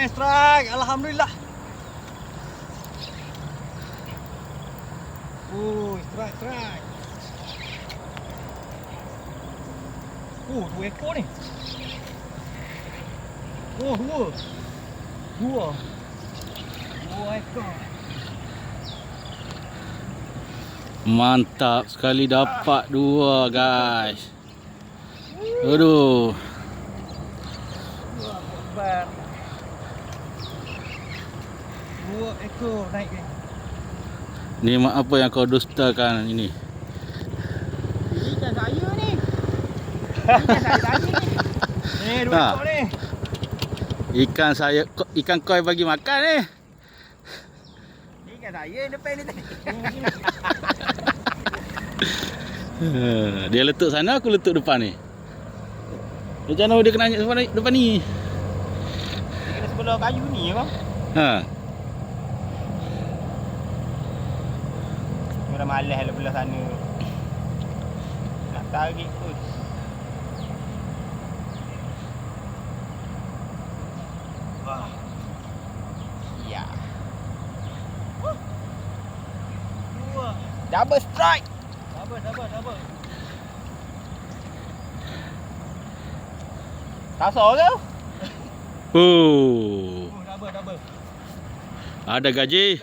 strike. Alhamdulillah. Strike. Dua ekor ni. Dua ekor. Mantap sekali dapat dua, guys. Aduh. Dua ekor naik ni. Ni mak apa yang kau dustakan ini? Ikan saya ni. Ikan saya tadi ni. Ni dua ekor ni. Ikan koi bagi makan ni. Ikan saya depan ni tadi. Dia letuk sana, aku letuk depan ni. Macam mana dia kena anjak depan ni? Dia kena sebelah kayu ni bang. Dah malas lah belah sana. Nak tarik pun. Ya. Dua. Double strike. Double. Kasar ke? Double. Double. Ada gaji.